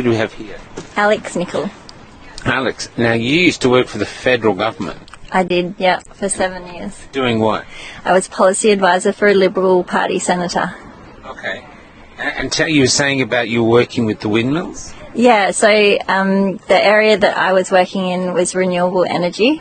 Who do we have here? Alex Nicol. Alex, now you used to work for the federal government. I did, yeah, for 7 years. Doing what? I was policy advisor for a Liberal Party senator. Okay. And you were saying about you working with the windmills? Yeah, so the area that I was working in was renewable energy.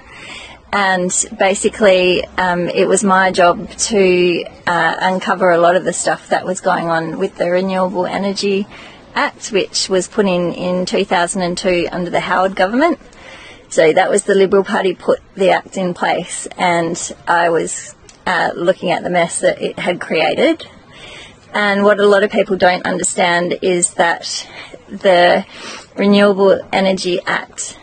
And basically, it was my job to uncover a lot of the stuff that was going on with the Renewable Energy Act, which was put in 2002 under the Howard government. So that was the Liberal Party put the act in place, and I was looking at the mess that it had created. And what a lot of people don't understand is that the Renewable Energy Act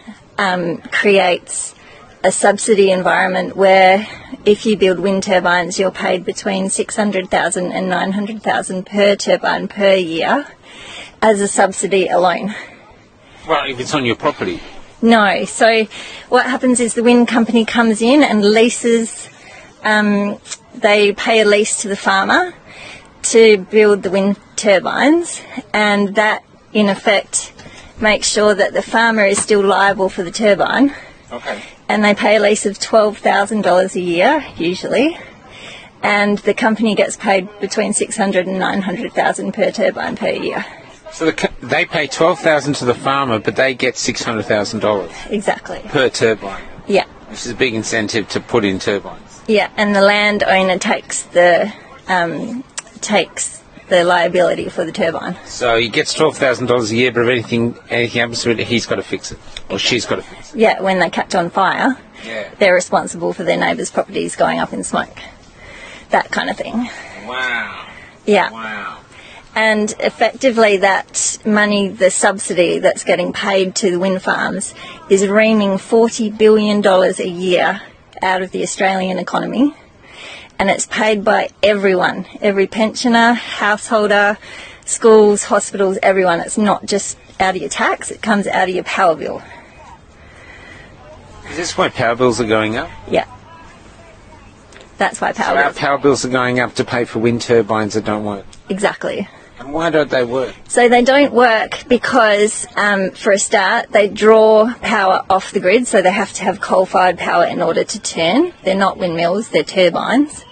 creates a subsidy environment where if you build wind turbines, you're paid between $600,000 and $900,000 per turbine per year as a subsidy alone. Well, if it's on your property. No. So what happens is the wind company comes in and leases, they pay a lease to the farmer to build the wind turbines, and that in effect makes sure that the farmer is still liable for the turbine. Okay. And they pay a lease of $12,000 a year, usually, and the company gets paid between $600,000 and $900,000 per turbine per year. So they pay $12,000 to the farmer, but they get $600,000 Exactly. per turbine. Yeah. Which is a big incentive to put in turbines. Yeah, and the landowner takes the liability for the turbine. So he gets $12,000 a year, but if anything happens to it, he's got to fix it, or she's got to fix it. Yeah, when they catch on fire, Yeah. they're responsible for their neighbours' properties going up in smoke. That kind of thing. Wow. Yeah. Wow. And effectively that money, the subsidy that's getting paid to the wind farms, is reaming $40 billion a year out of the Australian economy. And it's paid by everyone, every pensioner, householder, schools, hospitals, everyone. It's not just out of your tax, it comes out of your power bill. Is this why power bills are going up? Yeah. That's why So power our bills. power bills are going up to pay for wind turbines that don't work. Exactly. And why don't they work? So they don't work because, for a start, they draw power off the grid, so they have to have coal-fired power in order to turn. They're not windmills, they're turbines.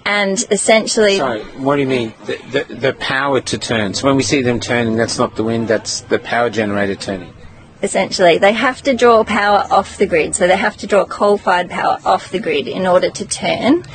And essentially... Sorry, what do you mean? The power to turn. So when we see them turning, that's not the wind, that's the power generator turning. Essentially, they have to draw power off the grid, so they have to draw coal-fired power off the grid in order to turn.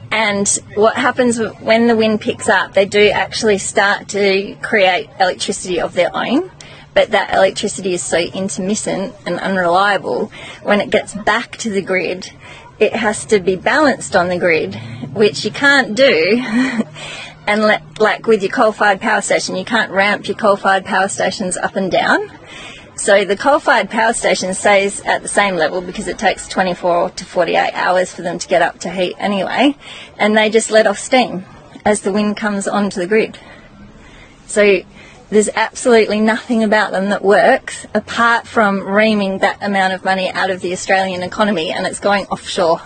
And what happens when the wind picks up, they do actually start to create electricity of their own, but that electricity is so intermittent and unreliable, when it gets back to the grid, it has to be balanced on the grid, which you can't do. And like with your coal-fired power station, you can't ramp your coal-fired power stations up and down. So the coal-fired power station stays at the same level because it takes 24 to 48 hours for them to get up to heat anyway, and they just let off steam as the wind comes onto the grid. So there's absolutely nothing about them that works apart from reaming that amount of money out of the Australian economy, and it's going offshore.